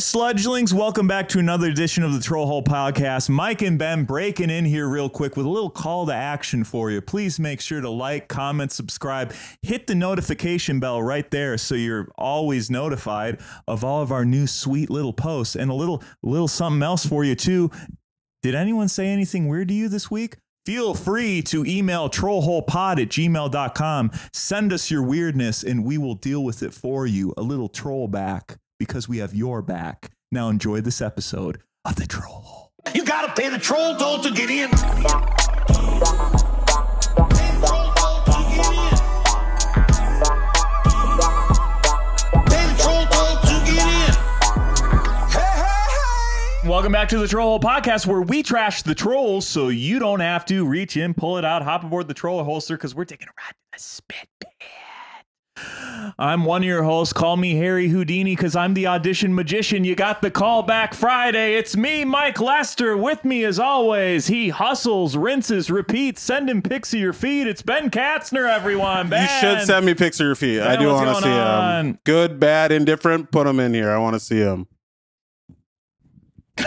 sludgelings. Welcome back to another edition of the Trollhole Podcast. Mike and Ben breaking in here real quick with a little call to action for you. Please make sure to like, comment, subscribe, hit the notification bell right there so you're always notified of all of our new sweet little posts. And a little something else for you too. Did anyone say anything weird to you this week? Feel free to email trollholepod@gmail.com. Send us your weirdness and we will deal with it for you. A little troll back because we have your back. Now enjoy this episode of The Troll Hole. You gotta pay the troll toll to get in. Welcome back to the Trollhole Podcast, where we trash the trolls so you don't have to reach in, pull it out, hop aboard the troll holster because we're taking a ride to the spit pit. I'm one of your hosts. Call me Harry Houdini because I'm the audition magician. You got the call back Friday. It's me, Mike Lester. With me as always, he hustles, rinses, repeats. Send him pics of your feet. It's Ben Katzner, everyone. Ben. You should send me pics of your feet. Ben, I do want to see them. Good, bad, indifferent. Put them in here. I want to see them. All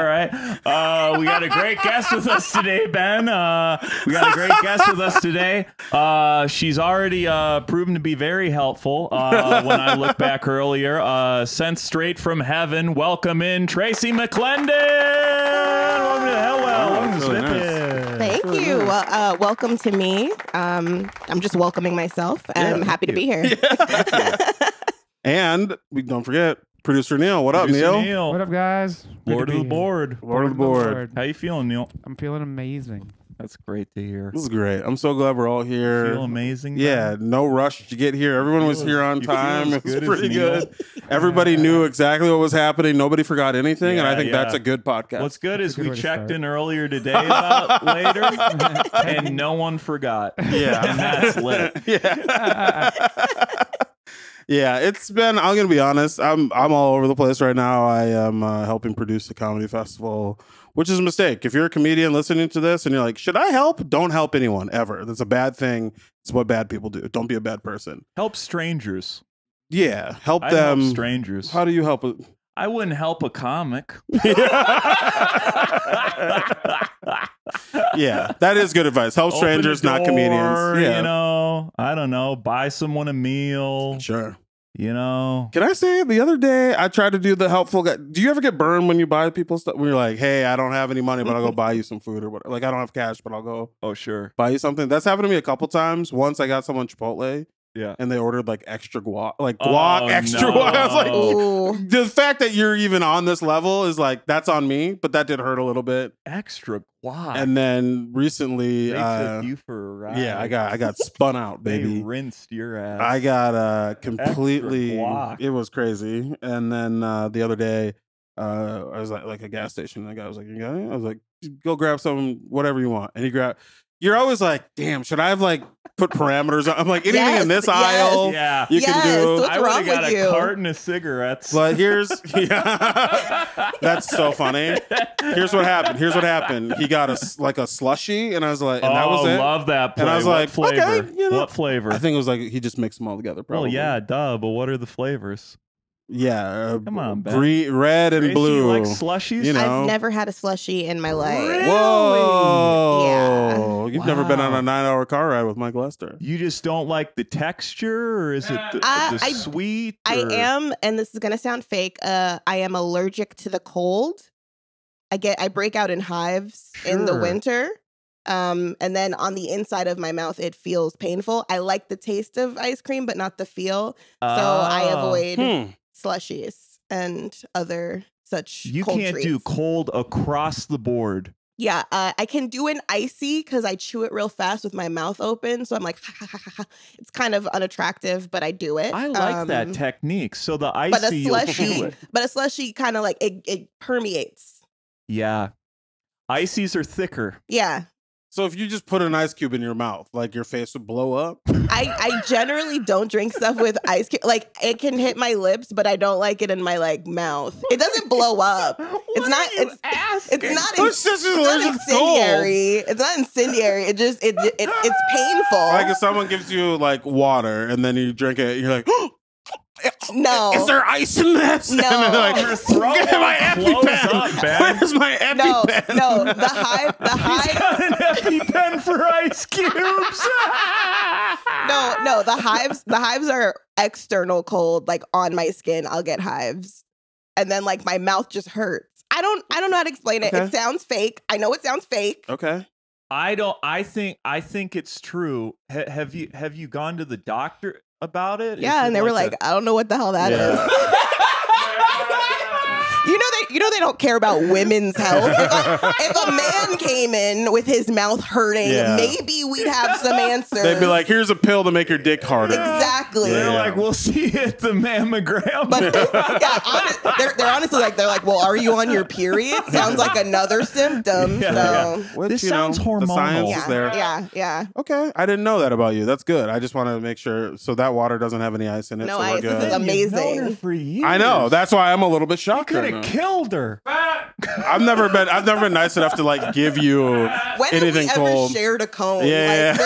right. We got a great guest with us today, Ben. She's already proven to be very helpful when I look back earlier. Sent straight from heaven. Welcome in, Tracy McClendon. Welcome to Hellwell. Welcome to Smith. Thank you. Well, welcome to me. I'm just welcoming myself. I'm happy to be here. Yeah. And we don't forget, Producer Neil. What up, Neil? What up, guys? Lord of the board. Lord of the board. How you feeling, Neil? I'm feeling amazing. That's great to hear. This is great. I'm so glad we're all here. Feel amazing? Yeah, no rush to get here. Everyone was here on time. It was pretty good. Everybody knew exactly what was happening. Nobody forgot anything, and I think that's a good podcast. What's good is we checked in earlier today about later, and no one forgot. Yeah. And that's lit. Yeah. Yeah, it's been, I'm going to be honest, I'm all over the place right now. I am helping produce a comedy festival, which is a mistake. If you're a comedian listening to this and you're like, should I help? Don't help anyone, ever. That's a bad thing. It's what bad people do. Don't be a bad person. Help strangers. Yeah, help them. Help strangers. How do you help? I wouldn't help a comic. Yeah, that is good advice. Help strangers, not comedians. Yeah. You know, I don't know. Buy someone a meal. Sure. You know. Can I say the other day I tried to do the helpful guy? Do you ever get burned when you buy people stuff? When you're like, hey, I don't have any money, but I'll go buy you some food or whatever. Like, I don't have cash, but I'll go. Oh, sure. Buy you something. That's happened to me a couple times. Once I got someone Chipotle. Yeah. And they ordered like extra guac, extra guac. I was like, the fact that you're even on this level is like, that's on me, but that did hurt a little bit. Extra guac. And then recently, they took you for a ride. Yeah, I got spun out, baby. They rinsed your ass. I got completely, it was crazy. And then the other day, I was like a gas station. And the guy was like, you got it? I was like, go grab some, whatever you want. And he grabbed. You're always like, damn, should I have like put parameters on? I'm like, anything in this aisle you can do. I would have got a carton of cigarettes. But that's so funny. Here's what happened. He got a slushy, and I was like, and that was it. Love that play. And I was like, what flavor? Okay, you know. What flavor? I think it was like he just mixed them all together. Probably. Well, yeah, duh. But what are the flavors? Yeah, come on, Ben. Green, red, and Tracy, blue. You like slushies? You know? I've never had a slushie in my life. Really? Whoa! Yeah. You've never been on a 9-hour car ride with Mike Lester. You just don't like the texture, or is it the sweet? I am, and this is gonna sound fake. I am allergic to the cold. I break out in hives in the winter. And then on the inside of my mouth, it feels painful. I like the taste of ice cream, but not the feel. So I avoid slushies and other such You cold can't treats. do cold across the board. Yeah, I can do an icy because I chew it real fast with my mouth open. So I'm like, it's kind of unattractive, but I do it. I like that technique. So the icy, but a slushie kind of like it permeates. Yeah, ices are thicker. Yeah. So if you just put an ice cube in your mouth, like your face would blow up? I generally don't drink stuff with ice cube. Like it can hit my lips, but I don't like it in my like mouth. It doesn't blow up. It's not incendiary. It's not incendiary. It just it's painful. Like if someone gives you like water and then you drink it, you're like, No. Is there ice in this? No. And then like, Your throat get my won't close EpiPen. up, Ben. Where's my EpiPen? No, the hive, Got an EpiPen for ice cubes. no, the hives are external cold, like on my skin. I'll get hives. And then like my mouth just hurts. I don't know how to explain it. Okay. It sounds fake. I know it sounds fake. Okay. I think it's true. Have you gone to the doctor about it? Yeah, and they were like, I don't know what the hell that is. You know they don't care about women's health. If a man came in with his mouth hurting, maybe we'd have some answers. They'd be like, here's a pill to make your dick harder. Exactly. They're like, we'll see you at the mammogram. But they're honestly like, well, are you on your period? Sounds like another symptom. Which, This sounds hormonal. The science Yeah, is there. yeah. Okay. I didn't know that about you. That's good. I just want to make sure. So that water doesn't have any ice in it. No so we're ice. good. This is amazing. You've known her for years. I know. That's why I'm a little bit shocked. Could Right have now. killed her. I've never been nice enough to like give you When have anything we ever cold. shared a cone? Yeah,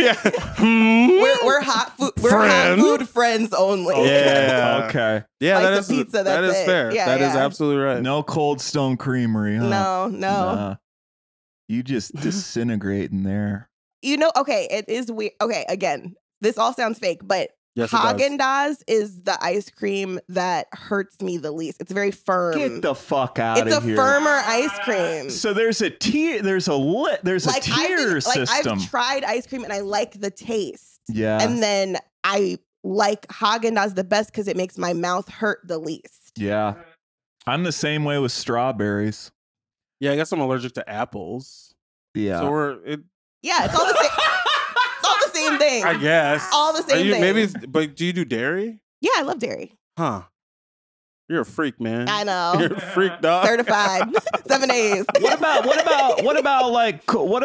Like, we're hot food. We're hot Friend. food friends only. Yeah. Okay. Yeah, Slice that of is pizza, that that's is it. fair. Yeah, That is yeah. absolutely right. No Cold Stone Creamery, huh? No. Nah. You just disintegrate in there. You know, okay, it is weird. Okay, again, this all sounds fake, but Yes, it does. Haagen-Dazs is the ice cream that hurts me the least. It's very firm. Get the fuck out It's a of here. firmer ice cream. So there's a tier. There's a tier system. I've tried ice cream and I like the taste. Yeah. And then I like Haagen-Dazs the best because it makes my mouth hurt the least. Yeah. I'm the same way with strawberries. Yeah, I guess I'm allergic to apples. Yeah. So Yeah, it's all the same. It's all the same thing. I guess. All the same thing. Maybe, but do you do dairy? Yeah, I love dairy. Huh. You're a freak, man. I know. You're a freak, dog. Certified. 7 A's. what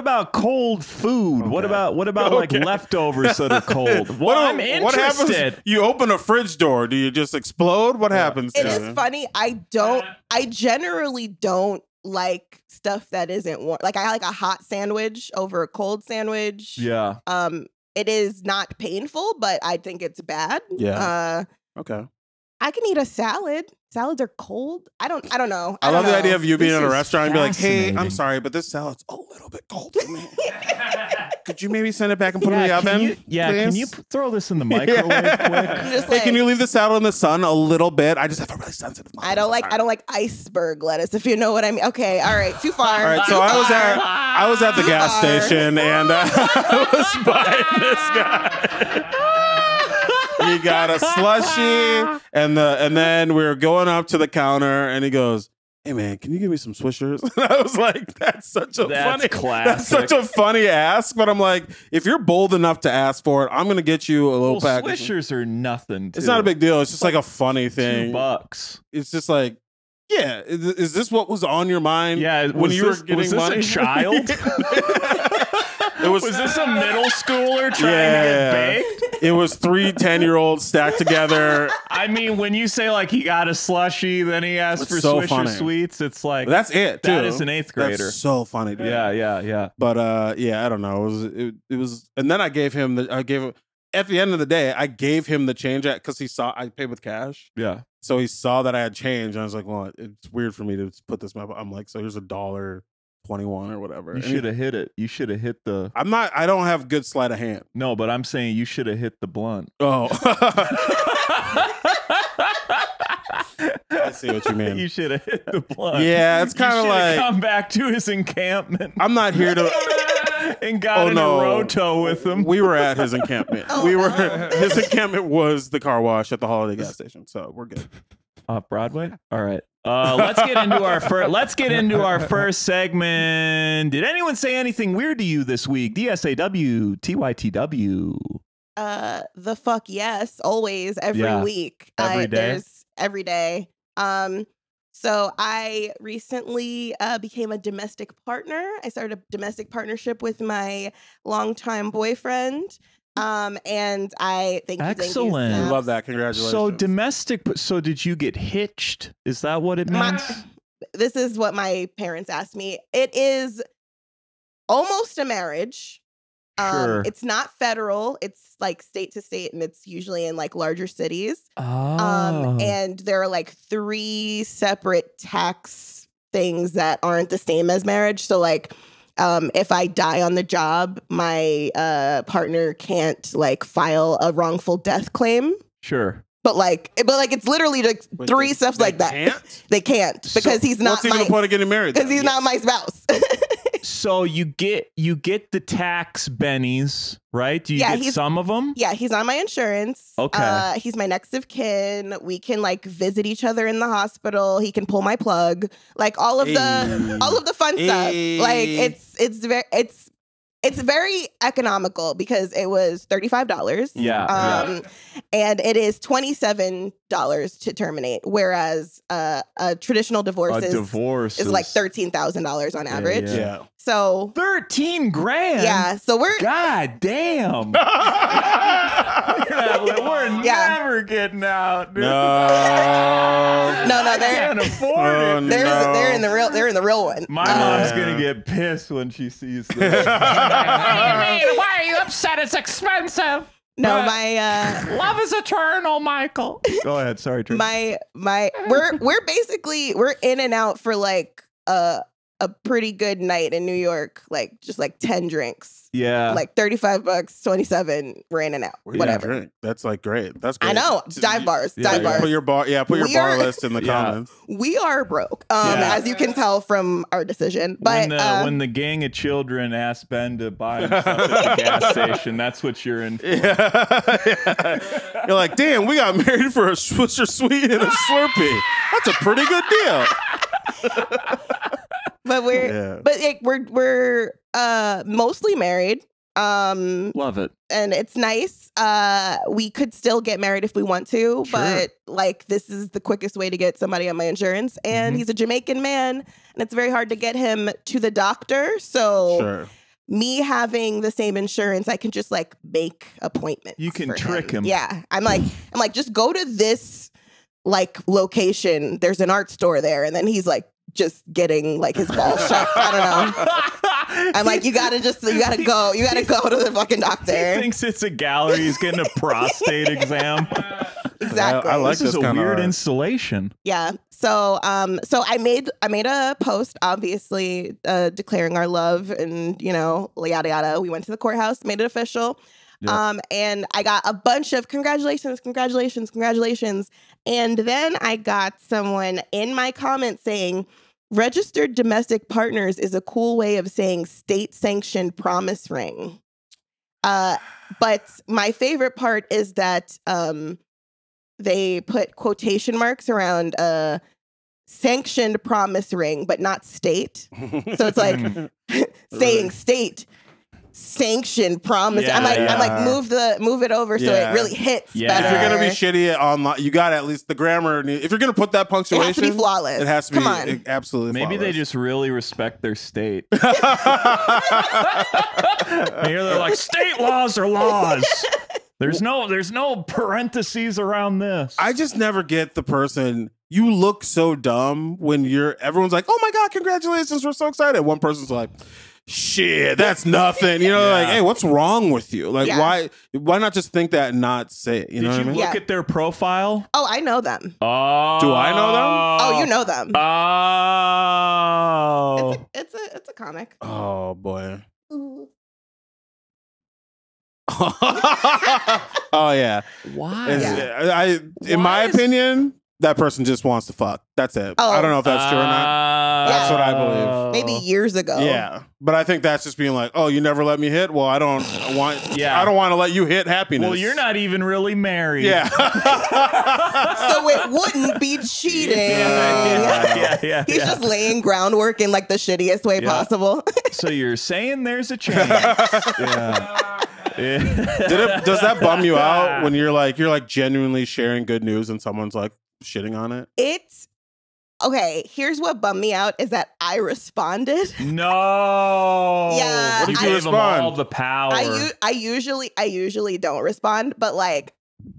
about cold food? Okay. What about like leftovers that are cold? Well, I'm interested. What happens? You open a fridge door. Do you just explode? What happens? It to is you? funny. I generally don't like stuff that isn't warm. Like I like a hot sandwich over a cold sandwich. Yeah. It is not painful, but I think it's bad. Yeah. Okay. I can eat a salad. Salads are cold. I don't know. I love don't the know. idea of you being This in a is restaurant and be like, hey, I'm fascinating. sorry, but this salad's a little bit cold for me. Could you maybe send it back and put it in the can oven? you, can please? you throw this in the microwave quick? I'm just Hey, like, can you leave the salad in the sun a little bit? I just have a really sensitive mouth. I don't like iceberg lettuce, if you know what I mean. Okay, all right, too far. All right, so I was at the gas far. station and I was buying this guy. He got a slushie and then we were going up to the counter and he goes, "Hey man, can you give me some Swishers?" And I was like, "That's such a That's classic. That's such a funny ask." But I'm like, if you're bold enough to ask for it, I'm gonna get you a little Well, package. Swishers are nothing. It's not a big deal. It's just like a funny thing. $2. It's just like, yeah, is this what was on your mind? Yeah. when you were was getting this money? a child? It was this a middle schooler trying Yeah. to get baked? It was 3 10-year-olds stacked together. I mean, when you say like he got a slushie, then he asked It's for so Swisher funny. Sweets, it's like That's it. Too. that is an 8th grader. That's so funny. Dude. Yeah. But yeah, I don't know. It was, and then at the end of the day, I gave him the change because he saw I paid with cash. Yeah. So he saw that I had change, and I was like, "Well, it's weird for me to put this." I'm like, "So here's $1.21 or whatever." You should have hit it. You should have hit the. I don't have good sleight of hand. No, but I'm saying you should have hit the blunt. Oh. I see what you mean. You should have hit the blunt. Yeah, it's kind of like come back to his encampment I'm not here to. and got in a roto with him. We were at his encampment. His encampment was the car wash at the Holiday gas station, so we're good. Off Broadway. All right. Let's get into our first segment. Did anyone say anything weird to you this week? DSAW, TYTW. The fuck yes, always, every week. Every day? There's every day. So I recently became a domestic partner. I started a domestic partnership with my longtime boyfriend. And I thank you. Excellent. I love that. Congratulations. So domestic. So did you get hitched? Is that what it means? This is what my parents asked me. It is almost a marriage. Sure. It's not federal. It's like state to state, and it's usually in like larger cities. Oh. And there are like 3 separate tax things that aren't the same as marriage. So like, if I die on the job, my partner can't like file a wrongful death claim. Sure. But it's literally like Wait, 3 steps like that. Can't? They can't because he's not What's even the point of getting married? because he's not my spouse. So you get the tax bennies, right? Do you Yeah, get some of them? Yeah, he's on my insurance. Okay. He's my next of kin. We can like visit each other in the hospital. He can pull my plug. Like all of the fun stuff. Like it's very economical because it was $35. Yeah. And it is $27 to terminate, whereas a traditional divorce is like $13,000 on average. Yeah. So $13,000. yeah, so we're God damn. We're never getting out, dude. no, I can't afford it. they're in the real one. My mom's gonna get pissed when she sees this. Why are you upset? It's expensive. No, my Love is eternal, Michael. Go ahead. Sorry, Tracy. we're in and out for like a pretty good night in New York, like just like 10 drinks. Yeah. Like $35, 27, we're in and out. Whatever. Drink. That's like great. That's great. I know. Dive bars. Put your bar list in the comments. We are broke, as you can tell from our decision. But when the gang of children asked Ben to buy himself at the gas station, that's what you're in for. Yeah. You're like, damn, we got married for a Swisher Sweet and a Slurpee. That's a pretty good deal. But we're mostly married. Love it. And it's nice. We could still get married if we want to, but like this is the quickest way to get somebody on my insurance. And he's a Jamaican man, and it's very hard to get him to the doctor. So me having the same insurance, I can just like make appointments. You can trick him. Yeah. I'm like, just go to this like location. There's an art store there. And then he's like just getting like his balls shut. I don't know. I'm like, you gotta go to the fucking doctor. He thinks it's a gallery. He's getting a prostate exam. Exactly. I like this is a kind weird of installation. Yeah. So I made a post, obviously, declaring our love and, yada, yada. We went to the courthouse, made it official. Yeah. And I got a bunch of congratulations. And then I got someone in my comments saying, registered domestic partners is a cool way of saying state-sanctioned promise ring. But my favorite part is that they put quotation marks around sanctioned promise ring, but not state. So it's like saying state sanctioned promise. Yeah, I'm like move it over so it really hits better. If you're gonna be shitty at online, you got at least the grammar. If you're gonna put that punctuation, it has to be flawless. It has to be absolutely. Maybe flawless. they just really respect their state. Here they're like, state laws are laws. There's no parentheses around this. I just never get the person. You look so dumb when everyone's like, oh my God, congratulations, we're so excited. One person's like, shit, that's nothing. Like, hey, what's wrong with you? Like, why not just think that and not say it? You know what I mean? Look at their profile? Oh, I know them. Oh. Do I know them? Oh, you know them. Oh. It's a comic. Oh, boy. Oh, yeah. Why? In my opinion, that person just wants to fuck. That's it. I don't know if that's true or not. That's what I believe. Maybe years ago. Yeah, but I think that's just being like, oh, you never let me hit. Well, I don't want to let you hit happiness. Well, you're not even really married. Yeah. So it wouldn't be cheating. Yeah. He's just laying groundwork in like the shittiest way possible. So you're saying there's a chance. Yeah. Does that bum you out when you're like genuinely sharing good news and someone's like shitting on it? It's okay. Here's what bummed me out is that I responded. No. Yeah. What did you respond? All the power. I usually don't respond, but like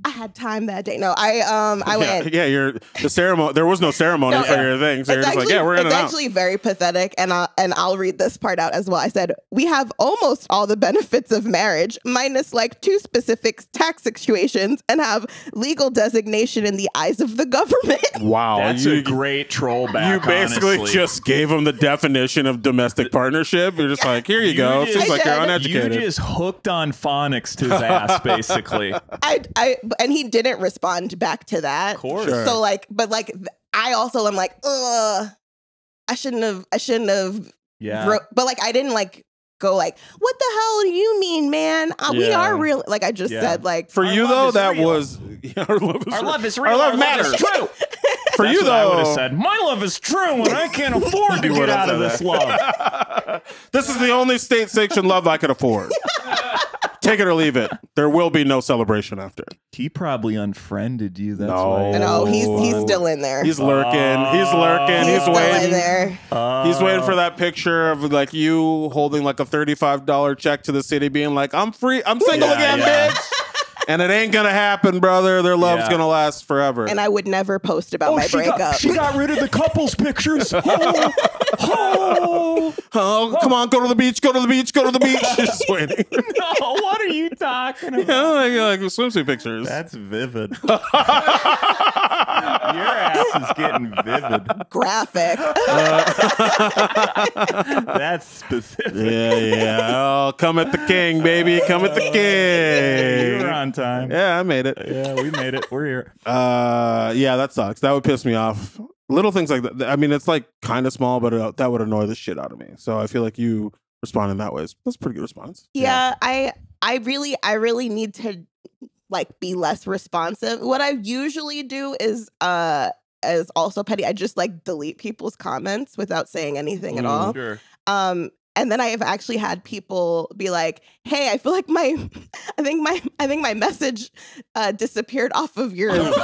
I had time that day. No, I went. Yeah, the ceremony. There was no ceremony for your thing, so you're just like, yeah, we're in and out. It's actually very pathetic, and I'll read this part out as well. I said, we have almost all the benefits of marriage, minus like 2 specific tax situations, and have legal designation in the eyes of the government. Wow, that's a great troll back. You basically honestly. just gave them the definition of domestic partnership. You're just like, here you go. Seems like you're uneducated. You just hooked on phonics to his ass, basically. And he didn't respond back to that. Of course. Sure. So like, but like, I also am like, I shouldn't have. Yeah. But like, I didn't like go like, what the hell do you mean, man? We are real. Like I just said, like for you though, that was our love is real. Our love matters. Is true. For you though, I would have said, my love is true, and I can't afford to get out of this love. This is the only state-sanctioned love I could afford. Take it or leave it. There will be no celebration after. He probably unfriended you. That's No. why. No, he's still in there. He's lurking. He's lurking. He's still waiting. in there. He's waiting for that picture of like you holding like a $35 check to the city, being like, "I'm free. I'm single again, bitch." And it ain't gonna happen, brother. Their love's gonna last forever. And I would never post about my breakup. She got rid of the couples pictures. Oh, come on, go to the beach, go to the beach, go to the beach. Just waiting. No, what are you talking about? Like swimsuit pictures. That's vivid. Your ass is getting vivid. Graphic. That's specific. Yeah. Oh, come at the king, baby. Come at the king. You were on time. Yeah, I made it. Yeah, we made it. We're here. Yeah, that sucks. That would piss me off. Little things like that. I mean, it's like kind of small, but that would annoy the shit out of me. So I feel like you responding that way that's a pretty good response. Yeah, I really need to like be less responsive. What I usually do is also petty. I just like delete people's comments without saying anything at all. Sure. And then I have actually had people be like, "Hey, I feel like I think my message disappeared off of your post."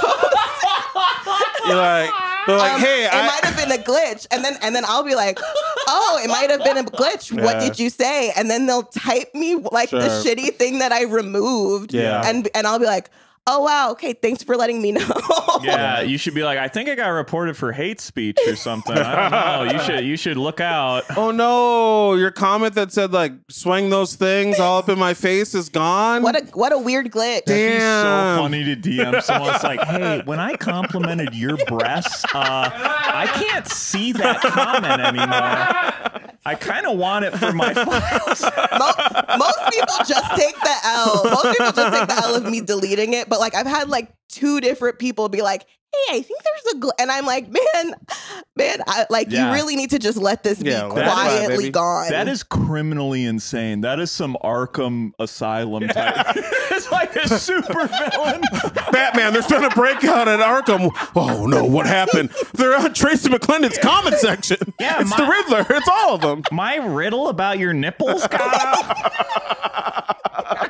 You're like, they're like, "Hey, it might have been a glitch," and then I'll be like, "Oh, it might have been a glitch. What did you say?" And then they'll type me like the shitty thing that I removed. Yeah, and I'll be like, "Oh wow, okay, thanks for letting me know." Yeah, you should be like, I think I got reported for hate speech or something. I don't know. You should look out. Oh no, your comment that said like swing those things all up in my face is gone. What a weird glitch. That'd be so funny to DM someone. It's like, hey, when I complimented your breasts, I can't see that comment anymore. I kind of want it for my files. Most people just take the L. Most people just take the L of me deleting it. But like I've had like 2 different people be like, "Hey, I think there's a and I'm like, man, you really need to just let this be quietly gone." That is criminally insane. That is some Arkham Asylum type. It's like a super villain. Batman, there's been a breakout at Arkham. Oh no, what happened? They're on Tracy McClendon's comment section. Yeah, it's the Riddler. It's all of them. My riddle about your nipples got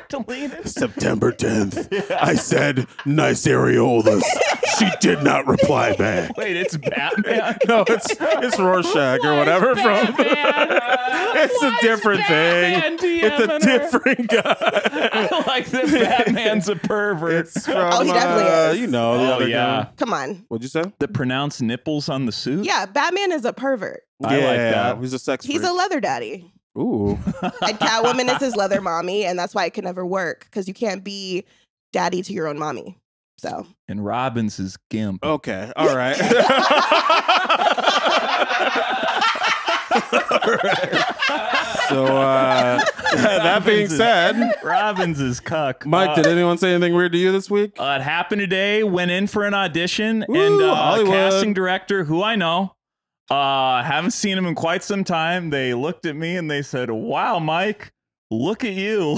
deleted. September 10th. I said nice areolas. She did not reply back. Wait, it's Batman? No, it's Rorschach or whatever from. It's a different thing. It's a different guy. I like that Batman's a pervert. It's from, he definitely is. You know, the other guy. Come on. What'd you say? The pronounced nipples on the suit? Yeah, Batman is a pervert. I like that. He's a sex He's freak. a leather daddy. Ooh. And Catwoman is his leather mommy, and that's why it could never work, because you can't be daddy to your own mommy. So. And Robin's is gimp. Okay. All right. So that being said, Robin's is cuck. Mike, did anyone say anything weird to you this week? It happened today. Went in for an audition, Ooh, and Hollywood. casting director, who I know, haven't seen him in quite some time. They looked at me and they said, "Wow, Mike, look at you."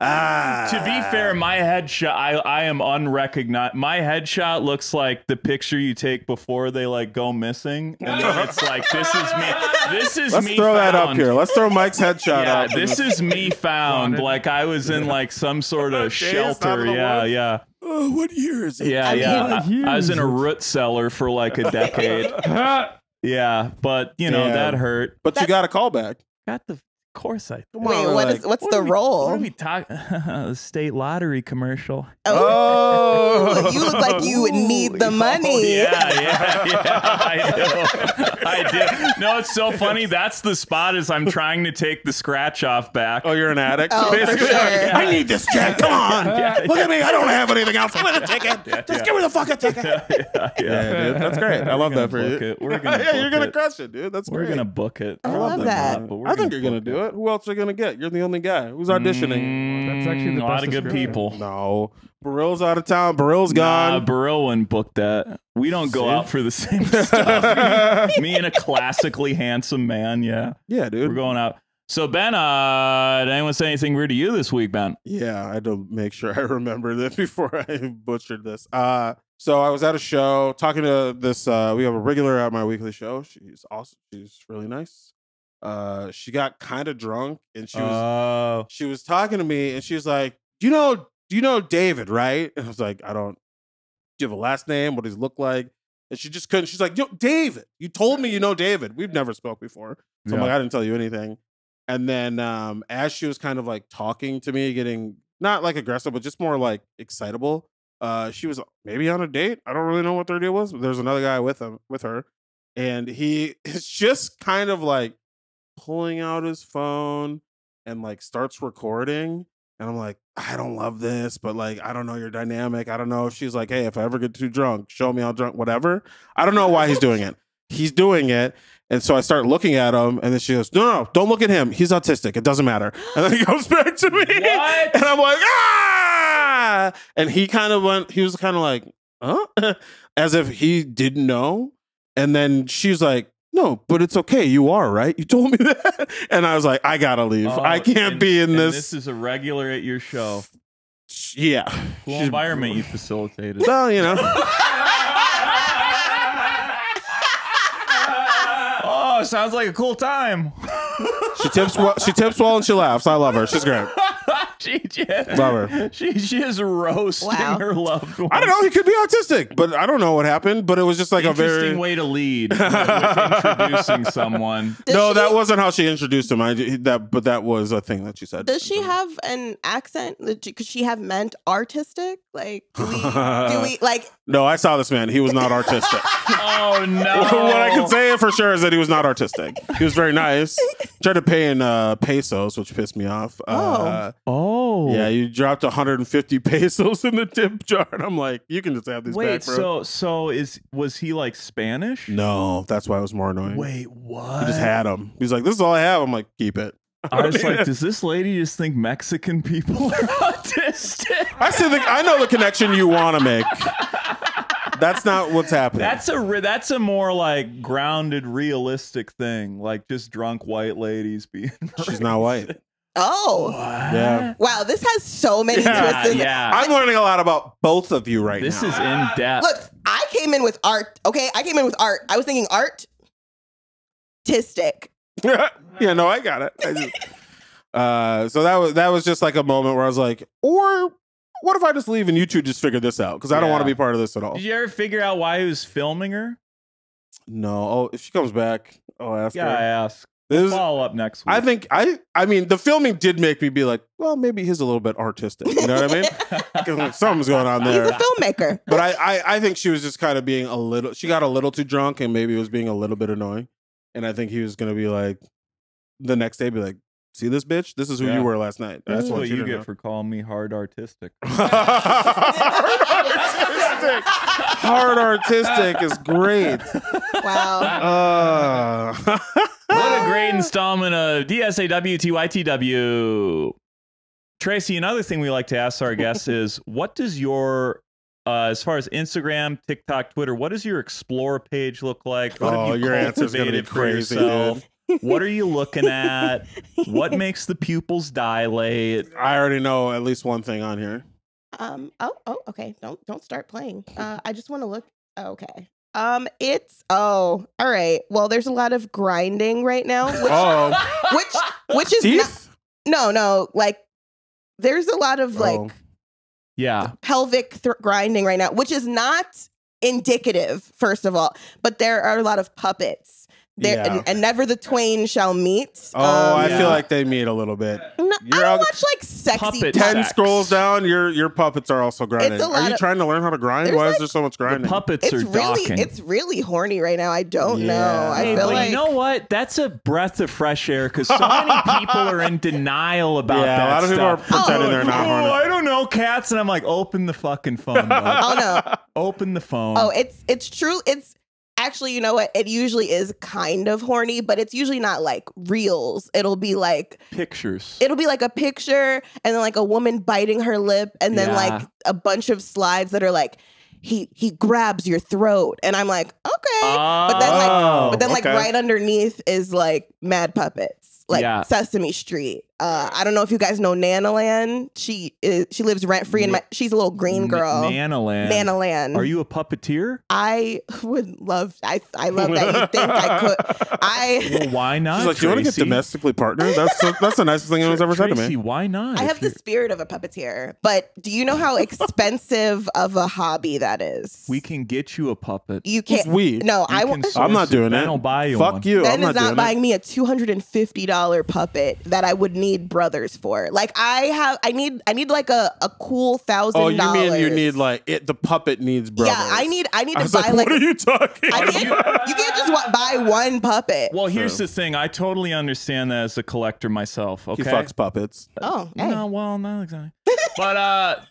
To be fair, my headshot, I am unrecognized. My headshot looks like the picture you take before they like go missing, and then it's like, this is me. This is Let's me. throw that up found. here. Let's throw Mike's headshot Yeah, up. this is me found. Like I was in like some sort of shelter. Yeah. Oh, what year is it? Yeah. I was in a root cellar for like a decade. Yeah, but you know that hurt. But you got a callback. Got the. Of course I. Come Wait, on, what's the What role? are we talking? The state lottery commercial. Oh. You look like you need the money. Oh, yeah, I do. No, it's so funny. That's the spot as I'm trying to take the scratch off back. Oh, you're an addict? Oh, for basically? sure. I need this check. Come on. Look at me. I don't have anything else. Give me the ticket. Just give me the fucking ticket. Yeah, Dude, that's great. I love that for you. We're gonna Yeah, you're book gonna it. crush it, dude. That's We're great. gonna book it. I love that. But we're I think you're gonna book do it. Who else are you gonna get? You're the only guy. Who's auditioning? That's actually the a lot best of good description. people. No. Barill's out of town. Barill's gone. Burrow wouldn't book that. We don't go out for the same stuff. Me and a classically handsome man. Yeah, Yeah, dude. we're going out. So Ben, did anyone say anything weird to you this week, Ben? Yeah, I had to make sure I remember this before I butchered this. So I was at a show talking to this. We have a regular at my weekly show. She's awesome. She's really nice. She got kind of drunk and she was talking to me and she was like, do you know David, right? And I was like, I don't. Do you have a last name? What does he look like? And she just couldn't. She's like, yo, David. You told me you know David. We've never spoke before. So I'm like, I didn't tell you anything. And then as she was kind of like talking to me, getting not like aggressive, but just more like excitable, she was maybe on a date. I don't really know what their deal was, but there's another guy with her. And he is just kind of like pulling out his phone and like starts recording. And I'm like, I don't love this, but like, I don't know your dynamic. I don't know if she's like, hey, if I ever get too drunk, show me how drunk, whatever. I don't know why he's doing it. He's doing it. And so I start looking at him, and then she goes, no, don't look at him. He's autistic. It doesn't matter. And then he goes back to me. What? And I'm like, ah! And he was kind of like, huh? As if he didn't know. And then she's like, no, but it's okay. You are, right? You told me that. And I was like, I gotta leave. I can't be in this. This is a regular at your show. Yeah. Cool environment you facilitated. Well, you know. Oh, sounds like a cool time. She tips well and she laughs. I love her. She's great. Love her. She is roasting her loved one. I don't know. He could be autistic, but I don't know what happened. But it was just like Interesting way to lead with introducing someone. That wasn't how she introduced him. But that was a thing that she said. Does she have an accent? Could she have meant artistic? Like, do we like? No, I saw this man. He was not artistic. Oh no! What I can say for sure is that he was not artistic. He was very nice. Tried to pay in pesos, which pissed me off. Oh, yeah, you dropped 150 pesos in the tip jar, and I'm like, you can just have these back, bro. So was he like Spanish? No, that's why it was more annoying. Wait, what? He just had him. He's like, this is all I have. I'm like, keep it. I was like, does this lady just think Mexican people are autistic? I know the connection you want to make. That's not what's happening. That's a more like grounded, realistic thing. Like just drunk white ladies being. She's not white. Oh, yeah. Wow, this has so many twists. Yeah, I'm learning a lot about both of you right now. This is in depth. Look, I came in with art. Okay, I came in with art. I was thinking artistic. Yeah, no, I got it. So that was just like a moment where I was like, or what if I just leave and you two just figure this out? Because I don't want to be part of this at all. Did you ever figure out why he was filming her? No. Oh, if she comes back, I'll ask her. Yeah, I ask. We'll follow up next week. I think I mean the filming did make me be like, well, maybe he's a little bit artistic. You know what I mean? Because something's going on there. He's a filmmaker. But I think she was just kind of being she got a little too drunk and maybe was being a little bit annoying. And I think he was gonna be like the next day be like, see this bitch? This is who you were last night. That's what you get for calling me hard artistic. Hard artistic is great. Wow. What a great installment of DSAWTYTW. Tracy, another thing we like to ask our guests is, what does your, as far as Instagram, TikTok, Twitter, what does your explore page look like? What have you your answer's gonna be cultivated for crazy, yourself? dude. What are you looking at? What makes the pupils dilate? I already know at least one thing on here. Okay. Don't start playing. I just want to look. Okay. All right. Well, there's a lot of grinding right now. Which is teeth? No. Like, there's a lot of like, pelvic grinding right now, which is not indicative, first of all. But there are a lot of puppets and never the twain shall meet. Oh, I feel like they meet a little bit. No, I don't watch like sexy Puppet 10 sex. scrolls down, your puppets are also grinding. It's a Are you lot trying to learn how to grind? Why is there so much grinding? The puppets are docking. It's really horny right now. I don't know. I Hey, feel but like you know what? That's a breath of fresh air because so many people are in denial about that. A lot of people are stuff. pretending they're not horny. I don't know cats, and I'm like, open the fucking phone. Bud. oh no. Open the phone. Oh, it's true. It's actually, you know what? It usually is kind of horny, but it's usually not like reels. It'll be like pictures. It'll be like a picture and then like a woman biting her lip and then like a bunch of slides that are like he grabs your throat and I'm like, okay. But then like right underneath is like mad puppets. Like Sesame Street. I don't know if you guys know Nanaland. She lives rent free in she's a little green girl. Nanaland. Are you a puppeteer? I would love. I love that you think I could. Well, why not? She's like, you want to get domestically partnered? That's the nicest thing anyone's ever said to me. Why not? I have the spirit of a puppeteer, but do you know how expensive of a hobby that is? We can get you a puppet. You can't. No, I'm not doing it. I'll buy you Fuck one. you. Ben I'm is not buying it. me a $250 puppet that I would need brothers for. Like I need like a cool $1,000. Oh, you mean you need like the puppet needs brothers? Yeah, I need to buy like, what are you talking? You can't just buy one puppet. Well, here's the thing. I totally understand that as a collector myself. Okay, he fucks puppets. Oh, hey. No, well, not exactly.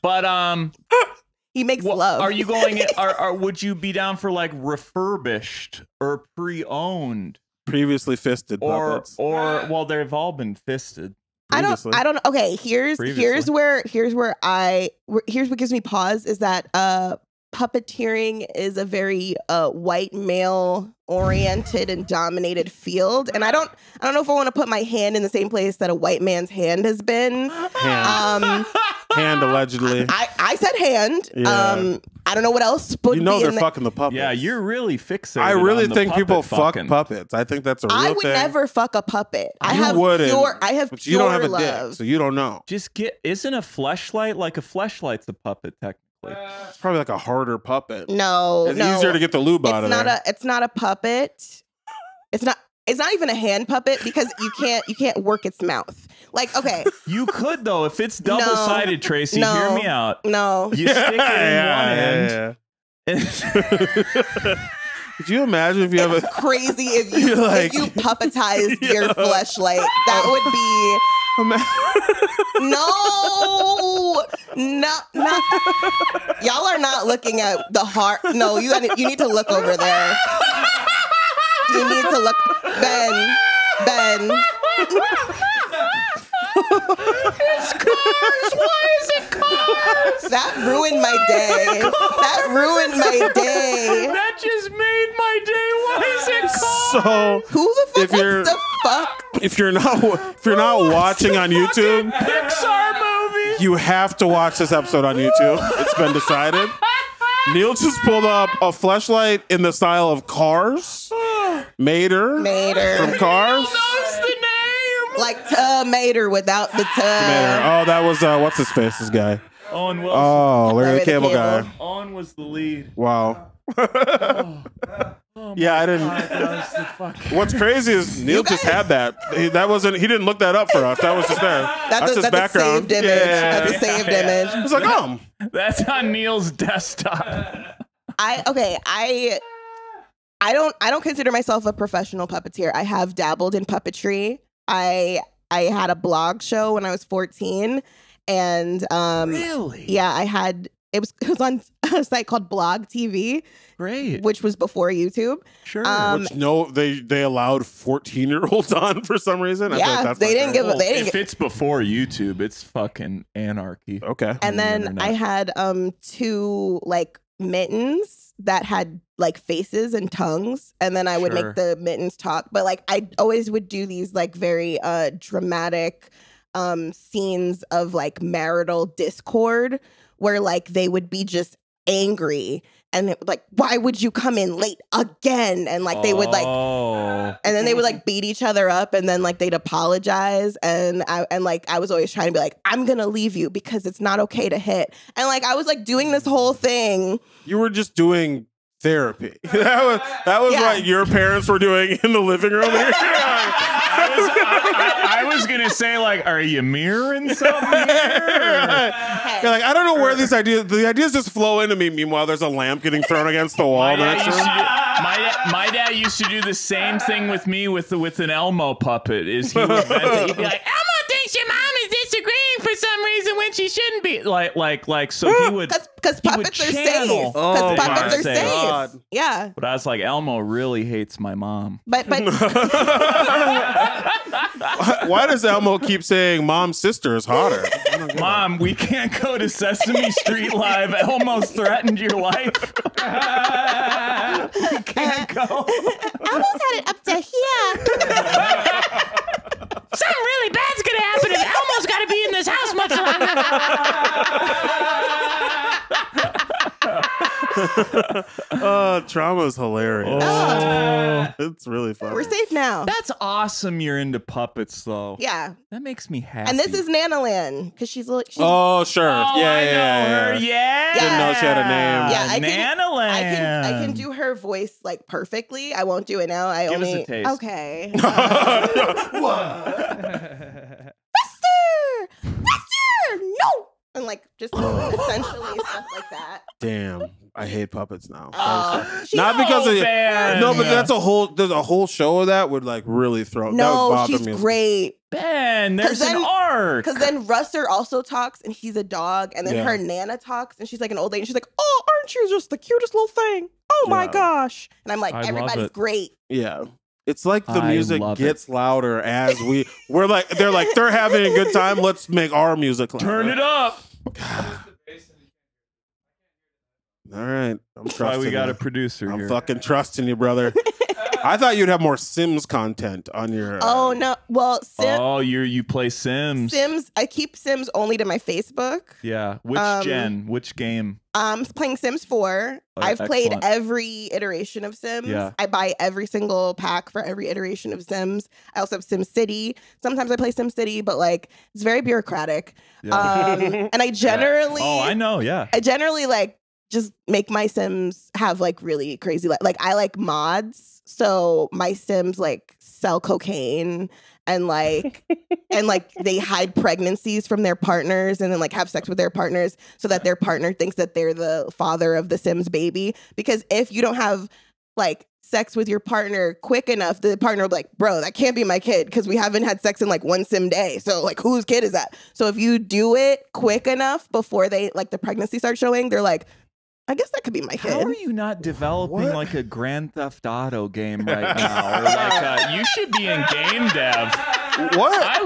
but he makes love. Are you going? Would you be down for like refurbished or pre-owned? Previously fisted puppets. Or well, they've all been fisted. I don't. Okay, here's what gives me pause is that puppeteering is a very white male oriented and dominated field, and I don't know if I want to put my hand in the same place that a white man's hand has been. Hand allegedly. I said hand. Yeah. I don't know what else. You know they're fucking the puppets. Yeah, you're really fixated. I really on the think people fucking. fuck puppets. I think that's a real thing. I would never fuck a puppet. I have but you don't have a love. dick, so you don't know. Just isn't a fleshlight like a fleshlight's a puppet technically? It's probably like a harder puppet. No, it's easier to get the lube out of there. It's not a puppet. It's not even a hand puppet because you can't work its mouth. Like, okay. You could though if it's double-sided, Tracy. Hear me out. No. You stick it in one end. Could you imagine if you have crazy if you puppetized your fleshlight? That would be no. Y'all are not looking at the heart. No, you need to look over there. You need to look, Ben. It's cars. Why is it cars? That ruined my day. That just made my day. Why is it cars? So who the fuck? If you're not watching on YouTube, Pixar movie. You have to watch this episode on YouTube. It's been decided. Neil just pulled up a fleshlight in the style of Cars. Mater from Cars. Knows the name. Like Mater without the tub. Mater. Oh, that was what's his face? This guy. Owen Wilson. Oh, Larry the Cable Guy. Owen was the lead. Wow. Yeah, I didn't. What's crazy is Neil just had that. He didn't look that up for us. That was just there. That's his background. Saved image. Yeah. That's a saved image. It's like, That's on Neil's desktop. I don't consider myself a professional puppeteer. I have dabbled in puppetry. I had a blog show when I was 14, and really, yeah, I had. It was on a site called Blog TV. Great. Which was before YouTube. Sure. They allowed 14-year-olds on for some reason. Yeah, if it's before YouTube, it's fucking anarchy. Okay. And then I had 2 like mittens that had like faces and tongues, and then I would make the mittens talk. But like I always would do these like very dramatic scenes of like marital discord where like they would be just angry and like, why would you come in late again? And like they would like, and then they would like beat each other up, and then like they'd apologize, and I was always trying to be like, I'm gonna leave you because it's not okay to hit, and like I was like doing this whole thing. You were just doing therapy. That was what your parents were doing in the living room. I was gonna say, like, are you mirroring something here? You're like, I don't know where the ideas just flow into me. Meanwhile, there's a lamp getting thrown against the wall. My dad used to do the same thing with me with an Elmo puppet. Is he would vent it. He'd be like, Elmo thinks your mom is disagreeing for some reason when she shouldn't be. So he would because puppets are safe. Because puppets are safe. God. Yeah. But I was like, Elmo really hates my mom. But why does Elmo keep saying mom's sister is hotter? Mom, we can't go to Sesame Street Live. Elmo's threatened your life. We can't go. Elmo's had it up to here. Something really bad's gonna happen if Elmo's gotta be in this house much longer. Trauma's hilarious. It's really fun. We're safe now. That's awesome. You're into puppets, though. Yeah, that makes me happy. And this is Nanaland because she's oh, sure. Oh, I know her. Yeah. Didn't know she had a name. Yeah, Nanaland. I can do her voice like perfectly. I won't do it now. Give us a taste. Okay. Buster, no, and like just essentially stuff like that. Damn, I hate puppets now. Not because of no, but there's a whole show of that would like really throw. No, she's great. Ben, there's an arc. Because then Russer also talks, and he's a dog, and then her Nana talks, and she's like an old lady, and she's like, "Oh, aren't you just the cutest little thing? Oh my gosh!" And I'm like, everybody's great. Yeah. It's like the music gets louder as we're like, they're having a good time. Let's make our music louder. Turn it up. All right. That's why we got a producer here. I'm fucking trusting you, brother. I thought you'd have more Sims content on your. Oh no! Well, you play Sims. Sims. I keep Sims only to my Facebook. Yeah. Which gen? Which game? Playing Sims 4. I've played every iteration of Sims. Yeah. I buy every single pack for every iteration of Sims. I also have Sim City. Sometimes I play Sim City, but like it's very bureaucratic. Yeah. And I generally. Oh, I know. Yeah. I generally like just make my Sims have like really crazy like I like mods. So my Sims like sell cocaine and like they hide pregnancies from their partners and then like have sex with their partners so that their partner thinks that they're the father of the Sims baby. Because if you don't have like sex with your partner quick enough, the partner will be like, bro, that can't be my kid because we haven't had sex in like one Sim day. So like whose kid is that? So if you do it quick enough before they like the pregnancy starts showing, they're like, I guess that could be my kid. How are you not developing like a Grand Theft Auto game right now? Or like you should be in game dev. What?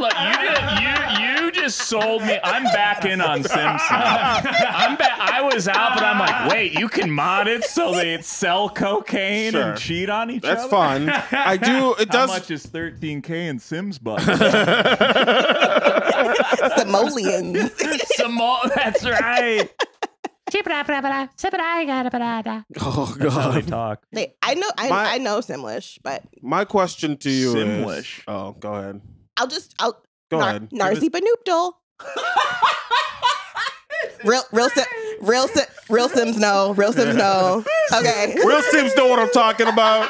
You just sold me. I'm back in on Sims now. I was out, but I'm like, wait, you can mod it so they sell cocaine and cheat on each other? That's fun. I do. It does. How much is $13K in Sims bucks? Simoleons. That's right. Oh God! That's how they talk. I know Simlish, but my question to you Simlish. is, go ahead. I'll go ahead. Narzi Banoopdol. Real Sims know. Real Sims know. Okay. Real Sims know what I'm talking about.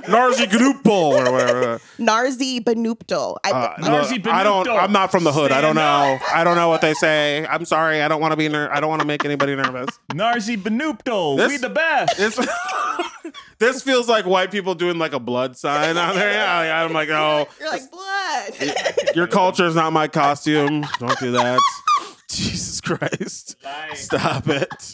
Narzi Gnoopol or whatever. Narzi Banoopdol. I'm not from the hood. I don't know. I don't know what they say. I'm sorry. I don't want to be. I don't want to make anybody nervous. Narzi Banoopdol. We the best. This feels like white people doing like a blood sign on there. Yeah, I'm like, oh, you're like blood. Your culture is not my costume. Don't do that. Jesus Christ. Nice. Stop it.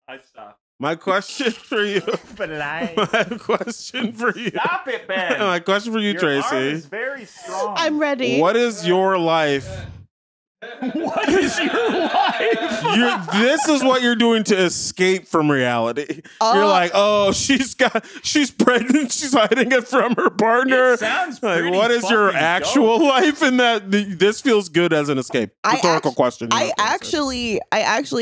I stop. My question for you. My question for you. Stop it, Ben. My question for you, Your Tracy. arm is very strong. I'm ready. What is your life? What is your life? This is what you're doing to escape from reality. You're like, oh, she's pregnant. She's hiding it from her partner. It sounds like, pretty what is your actual life in that? This feels good as an escape. Rhetorical question. I actually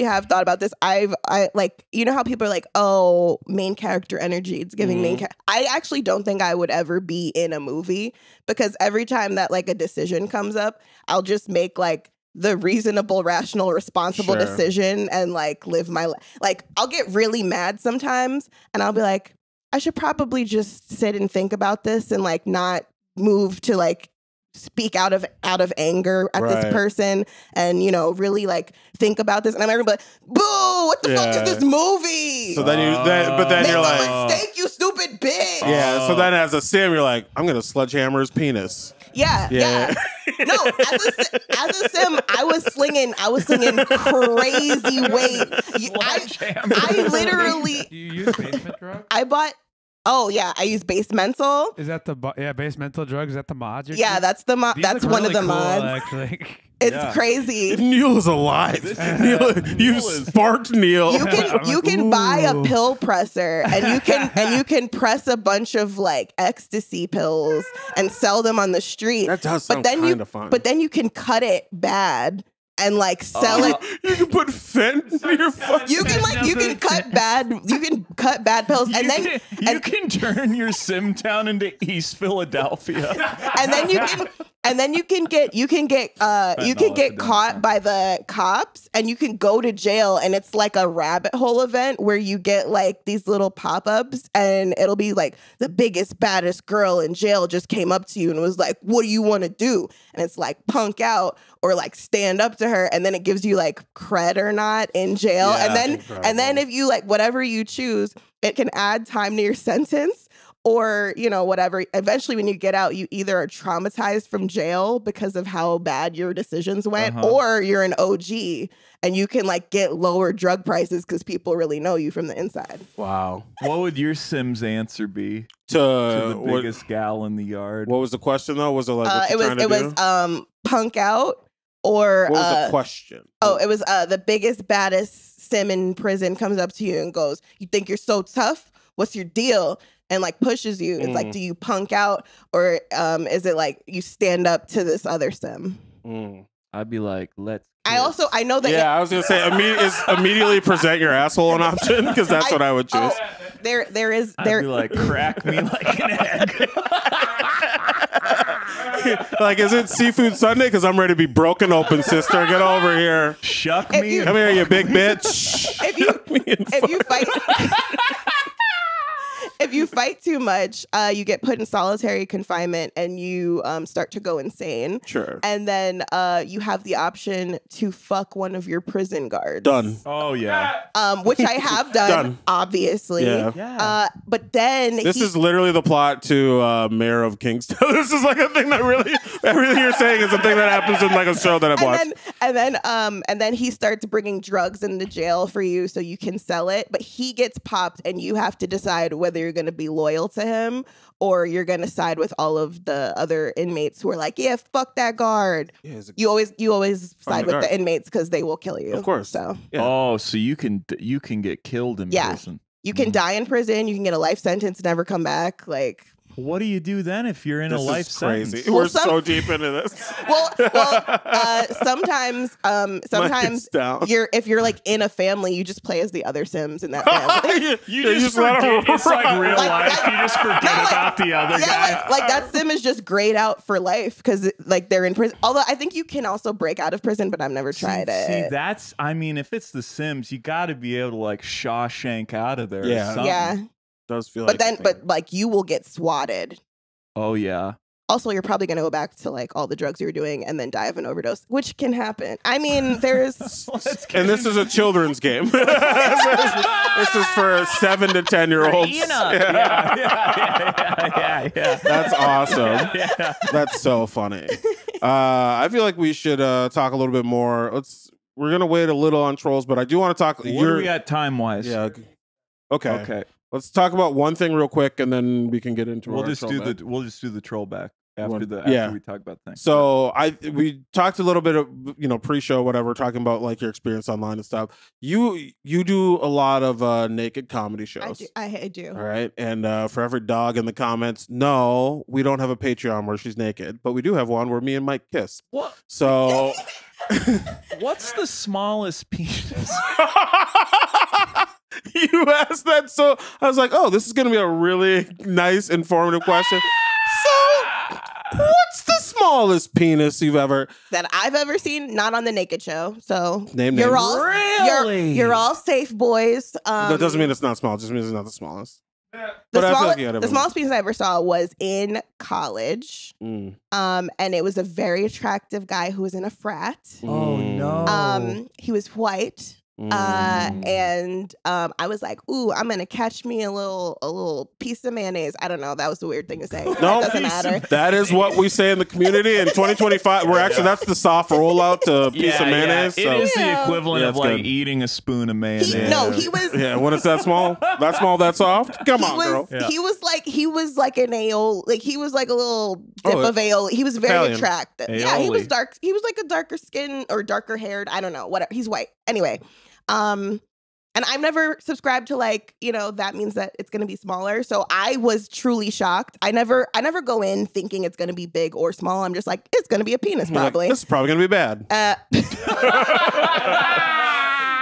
have thought about this. I like, you know how people are like, oh, main character energy. It's giving main character. I actually don't think I would ever be in a movie because every time that like a decision comes up, I'll just make like the reasonable, rational, responsible decision and like live my life. Like I'll get really mad sometimes and I'll be like, I should probably just sit and think about this and like not move to like speak out of anger at this person and, you know, really like think about this. And I'm like, boo, what the fuck is this movie? So then Make you're a like, mistake, you stupid bitch. yeah. So then as a sim, you're like, I'm going to sledgehammer his penis. Yeah. No, as a sim, I was slinging crazy weight. I literally. Do you use basement drugs? I bought. Oh yeah, I use base mental. Is that the base mental drugs? Is that the mods? Yeah, that's the mod. That's one of the cool, mods. Actually. It's crazy. Neil is alive. Neil, you sparked Neil. You can buy a pill presser and you can press a bunch of like ecstasy pills and sell them on the street. That does sound kind of fun. But then you can cut it bad and like sell it. You can put fent in your fucking. You can cut bad pills and then you can turn your sim town into East Philadelphia. And then you can get caught by the cops and you can go to jail and it's like a rabbit hole event where you get like these little pop-ups and it'll be like the biggest, baddest girl in jail just came up to you and was like, what do you want to do? And it's like punk out or like stand up to her and then it gives you like cred or not in jail. Yeah, and then if you like whatever you choose, it can add time to your sentence. Or, you know, whatever. Eventually, when you get out, you either are traumatized from jail because of how bad your decisions went, or you're an OG and you can like get lower drug prices because people really know you from the inside. Wow. What would your Sim's answer be to the biggest gal in the yard? What was the question though? Was it like it was punk out or what was the question? It was the biggest, baddest Sim in prison comes up to you and goes, "You think you're so tough? What's your deal?" And like pushes you. It's like, do you punk out or is it like you stand up to this other Sim? I'd be like, let's. I know that. Yeah, I was gonna say immediately present your asshole an option because that's what I would choose. I'd be like, crack me like an egg. Like, is it seafood Sunday? Because I'm ready to be broken open, sister. Get over here. Shuck me. Come here, you big bitch. If you fight. If you fight too much, you get put in solitary confinement and you start to go insane. Sure. And then you have the option to fuck one of your prison guards. Done. Oh, yeah. Which I have done, obviously. Yeah. But then this is literally the plot to Mayor of Kingstown. This is like a thing that really, everything you're saying is a thing that happens in like a show that I've watched. And then he starts bringing drugs into jail for you so you can sell it. But he gets popped and you have to decide whether you're going to be loyal to him or you're going to side with all of the other inmates who are like, yeah, fuck that guard. Yeah, you always side with the inmates because they will kill you. Of course. So so you can get killed in prison. You can die in prison. You can get a life sentence, never come back. Like, what do you do then if you're in a life sentence? Crazy. We're so deep into this. Sometimes if you're like in a family, you just play as the other Sims in that family. you just forget. It's like real life. You just forget about the other guy. Like that Sim is just grayed out for life because like they're in prison. Although I think you can also break out of prison, but I've never tried it. See, that's. I mean, if it's the Sims, you got to be able to like Shawshank out of there. Yeah. Or something. Yeah. Does feel but like you will get swatted. Oh yeah. Also, you're probably going to go back to like all the drugs you were doing and then die of an overdose, which can happen. I mean, there's and this is a children's game. This is for 7 to 10-year-olds. Yeah. That's awesome. Yeah. That's so funny. I feel like we should talk a little bit more. We're gonna wait a little on trolls, but I do want to talk. What do we got time wise? Yeah. Okay. Okay. Let's talk about one thing real quick, and then we can get into. We'll just do the troll back after we talk about things. So we talked a little bit of pre-show whatever, talking about like your experience online and stuff. You do a lot of naked comedy shows. I do. All right, and for every dog in the comments, no, we don't have a Patreon where she's naked, but we do have one where me and Mike kiss. What? So, what's the smallest penis? You asked that, so I was like, oh, this is going to be a really nice, informative question. So, what's the smallest penis you've ever that I've ever seen? Not on the Naked Show. So Name you're names. all Really? you're all safe, boys. That doesn't mean it's not small. It just means it's not the smallest. The, But I feel like you had the everyone- smallest penis I ever saw was in college. Mm. And it was a very attractive guy who was in a frat. Oh no. He was white. And I was like, ooh, I'm gonna catch me a little piece of mayonnaise. I don't know. That was the weird thing to say. No, It doesn't matter. That is what we say in the community in 2025. We're actually that's the soft rollout to a piece of mayonnaise. It so. is the equivalent Yeah, of it's like good. eating a spoon of mayonnaise. He was. Yeah, when it's that small, that soft. Come on, girl. He was like an aioli. Like he was like a little dip of aioli. He was very Italian. attractive. Yeah, he was Aioli. dark. He was like a darker skin or darker haired. I don't know. Whatever. He's white. Anyway. And I've never subscribed to like, that means that it's going to be smaller. So I was truly shocked. I never go in thinking it's going to be big or small. I'm just like, it's going to be a penis You're like, probably. this is probably gonna be bad.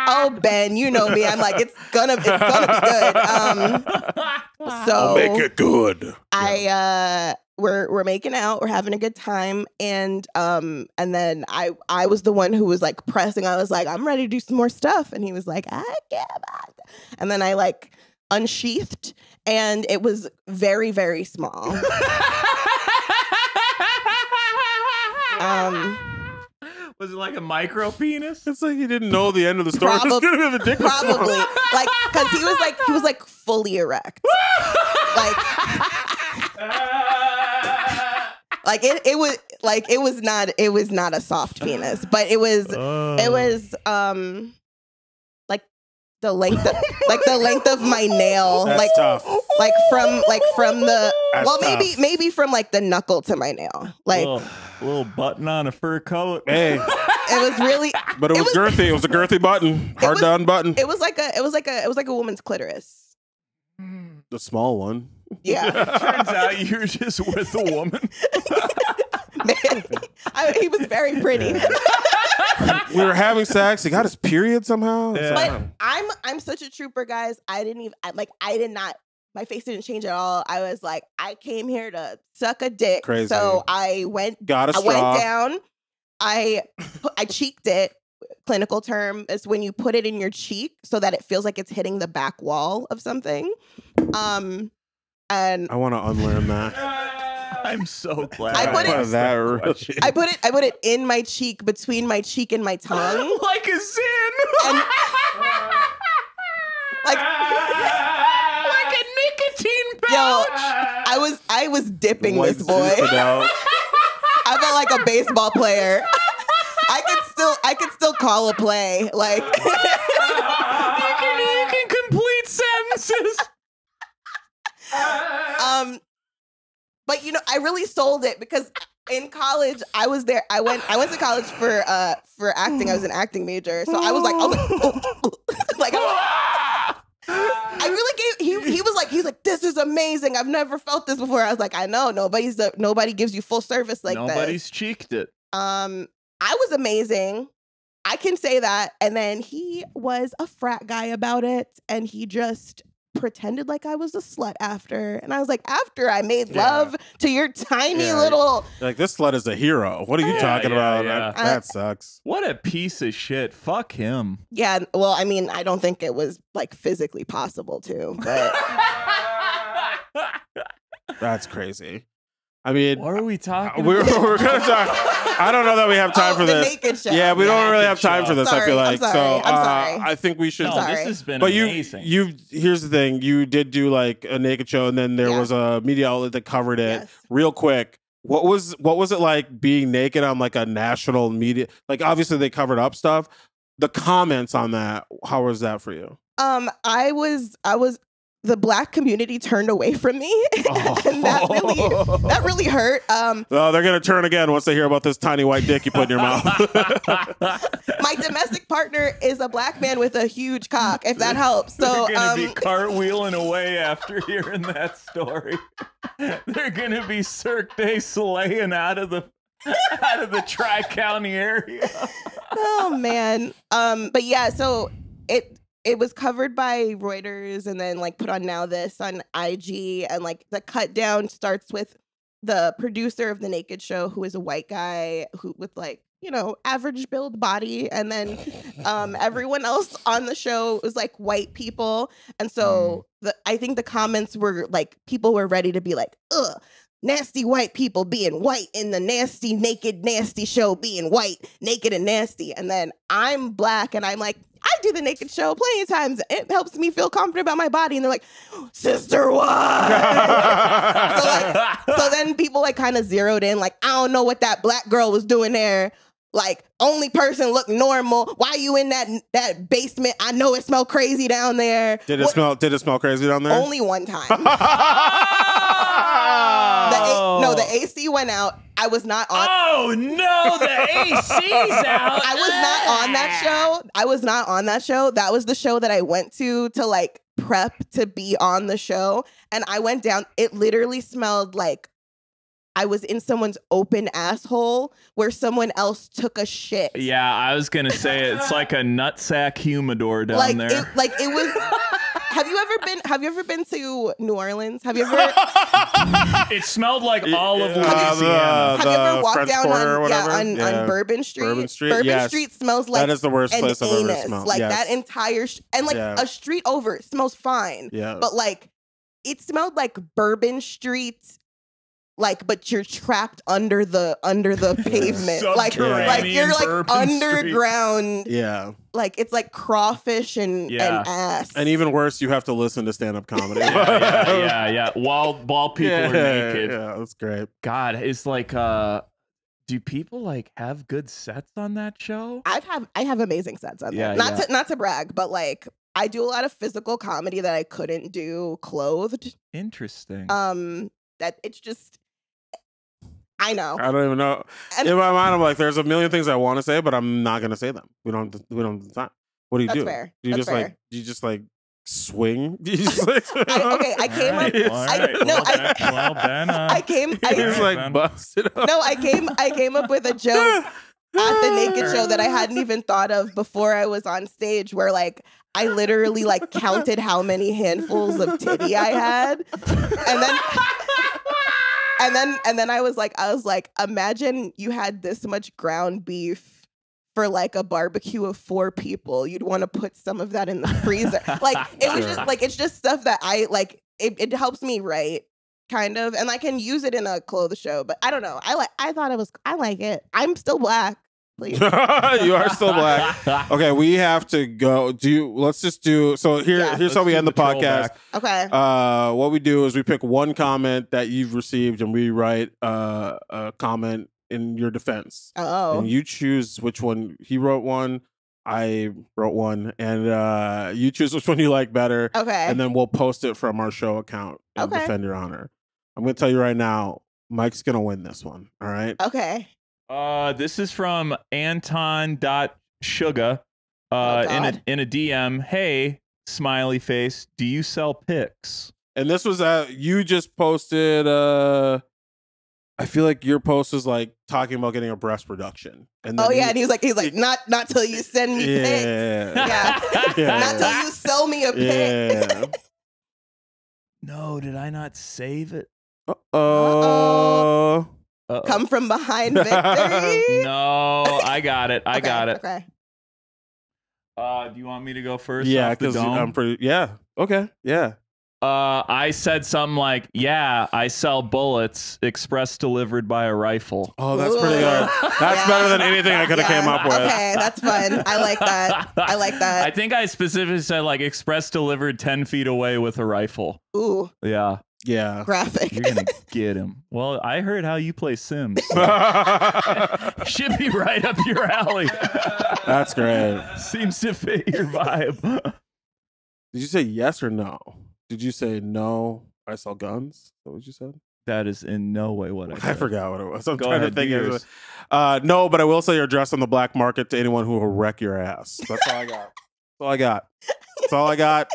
Oh, Ben, you know me. I'm like, it's gonna be good. So Make it good. we're making out, we're having a good time, and then I was the one who was like pressing. I was like, I'm ready to do some more stuff, and he was like, I can't. And then I like unsheathed, and it was very, very small. Was it like a micro penis? It's like he didn't know the end of the story. It's gonna be the dick. Probably like because he was like fully erect, like it was not a soft penis, but it was like the length of my nail. That's like tough. like from the That's maybe from like the knuckle to my nail. Like little button on a fur coat. Hey, it was really but it was girthy. It was a girthy button, hard to unbutton. it was like a woman's clitoris. The small one. Yeah. Turns out you're just with a woman. Man, he was very pretty. We were having sex. He got his period somehow. Yeah. But I'm such a trooper, guys. I did not. My face didn't change at all. I was like, I came here to suck a dick. Crazy. So I went. Got a I straw. went down. I cheeked it. Clinical term is when you put it in your cheek so that it feels like it's hitting the back wall of something. And I want to unlearn that. I'm so glad. I put it- What is that really? I put it in my cheek, between my cheek and my tongue. like a sin. And like like a nicotine pouch. yo, I was dipping Like this boy. zip it out. I felt like a baseball player. I could still call a play. Like you can complete sentences. But I really sold it because in college I was there. I went to college for acting. I was an acting major, so I was like, I really gave. He was like, this is amazing. I've never felt this before. I was like, I know nobody gives you full service like this. Nobody's cheeked it. I was amazing. I can say that. And then he was a frat guy about it, and he just pretended like I was a slut after. And I was like, after I made love to your tiny little. Like, this slut is a hero. What are you talking about? yeah. That sucks. What a piece of shit. Fuck him. Yeah, well, I mean, I don't think it was like physically possible to, but That's crazy. I mean, What are we talking we're about? going to talk. I don't know that we have time for the this. Naked Show. Yeah, we don't really have Naked time show. for this. I Sorry, feel I'm like sorry, so. I'm sorry. I think we should. No, Sorry. this has been But amazing. here's the thing. You did do like a naked show, and then there Yeah. was a media outlet that covered it. Yes. Real quick, what was it like being naked on like a national media? Like, obviously they covered up stuff. The comments on that, how was that for you? I was the Black community turned away from me, and that really hurt. Oh, they're gonna turn again once they hear about this tiny white dick you put in your mouth. My domestic partner is a Black man with a huge cock, if that helps. So They're gonna be cartwheeling away after hearing that story. They're gonna be Cirque du Soleil out of the Tri-County area. oh man. But yeah, so it was covered by Reuters and then like put on Now This on IG, and like the cut down starts with the producer of the Naked Show, who is a white guy who with like, you know, average build body, and then everyone else on the show was like white people. And so I think the comments were like, people were ready to be like, ugh, nasty white people being white in the nasty, naked, nasty show being white, naked and nasty. And then I'm black and I'm like, I do the Naked Show plenty of times. It helps me feel confident about my body. And they're like, sister, what? so then people like kind of zeroed in, like, I don't know what that black girl was doing there. Like, only person look normal. Why you in that basement? I know it smelled crazy down there. Did it smell crazy down there? Only one time. The AC went out. I was not on. Oh no, the AC's out. I was not on that show. I was not on that show. That was the show that I went to like prep to be on the show. And I went down. It literally smelled like I was in someone's open asshole where someone else took a shit. Yeah, I was gonna say it's like a nutsack humidor down there. It was. Have you ever been to New Orleans? Have you ever? It smelled like all of Louisiana. Have you ever walked French down Quarter on Bourbon Street? Bourbon Street, Bourbon yes. Street smells like That is the worst an place I've ever anus. smelled. Like Yes. that entire and like Yeah. a street over, it smells fine. Yes. But like it smelled like Bourbon Street. Like, but you're trapped under the pavement. Like you're like Bourbon underground. Yeah. Like it's like crawfish and ass. And even worse, you have to listen to stand-up comedy. Yeah. While people are naked. Yeah, that's great. God, it's like, do people like have good sets on that show? I have amazing sets on there. Yeah, Not to brag, but like I do a lot of physical comedy that I couldn't do clothed. Interesting. That it's just I know. I don't even know. And- in my mind, I'm like, there's a million things I want to say, but I'm not gonna say them. We don't have the time. What do you That's do? fair. Do you That's just fair. like? Do you just like swing? Do you just like? I came up. Well, Ben, I came. He's like Ben. busted up. No, I came up with a joke at the Naked Show that I hadn't even thought of before I was on stage, where like I literally like counted how many handfuls of titty I had, and then I was like, imagine you had this much ground beef for like a barbecue of 4 people. You'd want to put some of that in the freezer. Like it was just like, it's just stuff that I like. It helps me write, kind of, and I can use it in a clothes show. But I don't know. I like it. I'm still black. Please. You are still black. Okay, we have to go. Let's just do. So here's how we end the podcast. Okay. What we do is we pick one comment that you've received and we write a comment in your defense. Oh. And you choose which one. He wrote one. I wrote one, and you choose which one you like better. Okay. And then we'll post it from our show account and defend your honor. I'm going to tell you right now, Mike's going to win this one. All right. Okay. This is from Anton.Sugar in a DM. Hey, smiley face, do you sell pics? And this was you just posted. I feel like your post was like talking about getting a breast reduction. And then and he's like, not till you send me pics. Yeah. Not till you sell me a pic. Yeah. No, did I not save it? Uh-oh. Come from behind victory. No, I got it. I got it. Okay. Do you want me to go first? Yeah, because I'm pretty. Yeah. Okay. Yeah. I said something like, "Yeah, I sell bullets, express delivered by a rifle." Oh, that's pretty good. That's better than anything I could have came up with. Okay, that's fun. I like that. I think I specifically said like express delivered 10 feet away with a rifle. Ooh. Yeah. Yeah. Graphic. You're gonna get him. Well, I heard how you play Sims. Should be right up your alley. That's great. Seems to fit your vibe. Did you say yes or no? Did you say no? I sell guns. Is that what you said? That is in no way what I said. I forgot what it was. I'm Go trying ahead, to think. do yours. No, but I will sell your dress on the black market to anyone who will wreck your ass. That's all I got. That's all I got. That's all I got.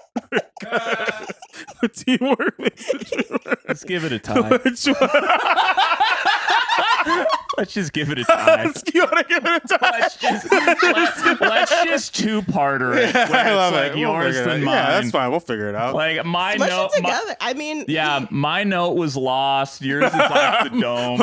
Teamwork makes the dream work. Let's give it a tie. Which one? Let's just give it a try. You want to give it a try? Let's just two-parter it. Yeah, I love like it. yours and mine. Yeah, that's fine. We'll figure it out. Like my Smush note. it together. I mean, Yeah, my note was lost. Yours is off the dome.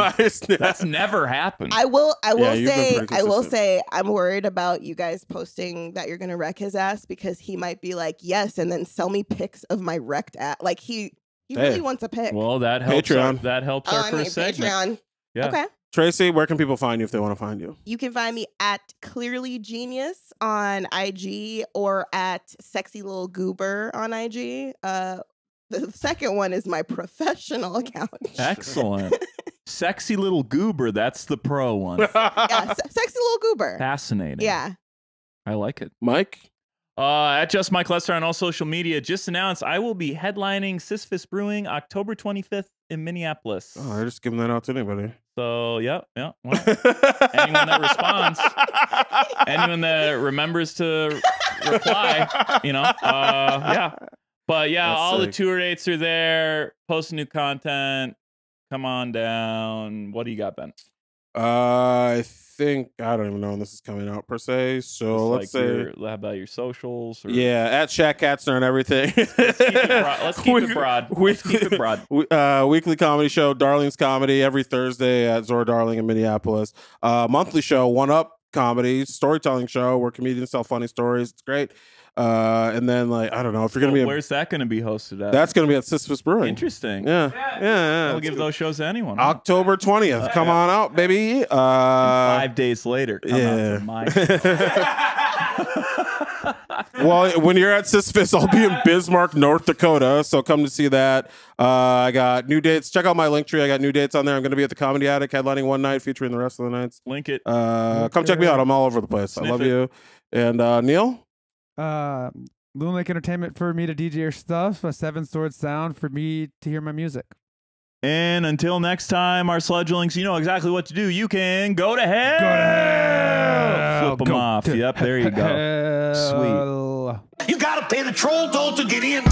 That's never happened. I will you've been pretty consistent. say I'm worried about you guys posting that you're gonna wreck his ass because he might be like, yes, and then sell me pics of my wrecked ass. Like he really wants a pic. Well, that helps. Patreon. That helps our first segment. Patreon. Yeah. Okay. Tracy, where can people find you if they want to find you? You can find me at Clearly Genius on IG or at Sexy Little Goober on IG. The second one is my professional account. Excellent. Sexy Little Goober. That's the pro one. Yeah, Sexy Little Goober. Fascinating. Yeah. I like it. Mike? At Just Mike Lester on all social media. Just announced I will be headlining Sisfist Brewing October 25th in Minneapolis. Oh, they're just giving that out to anybody. So, yeah. Well, anyone that responds, anyone that remembers to reply, yeah. But yeah, That's all sick. the tour dates are there. Posting new content. Come on down. What do you got, Ben? I think I don't even know when this is coming out per se. So let's say, how about your socials? Or... yeah, at Shaq Katzner and everything. Let's keep it broad. Let's keep it broad. Weekly comedy show, Darling's Comedy, every Thursday at Zora Darling in Minneapolis. Monthly show, One Up Comedy, storytelling show where comedians tell funny stories. It's great. And then, like, I don't know if you're going to be... Where's that going to be hosted at? That's going to be at Sisfist Brewing. Interesting. Yeah. I'll give those shows to anyone. October 20th. Come on out, baby. 5 days later. Come out to my Well, when you're at Sisfist, I'll be in Bismarck, North Dakota. So come to see that. I got new dates. Check out my link tree. I got new dates on there. I'm going to be at the Comedy Attic headlining one night, featuring the rest of the nights. Link it. Come check me out. I'm all over the place. I love you. And Neil? Loon Lake Entertainment for me to DJ your stuff. A 7 Sword Sound for me to hear my music. And until next time, our sludge links, you know exactly what to do. You can go to hell. Go to hell. Flip them off. Yep, there you go. Sweet. You gotta pay the troll toll to get in.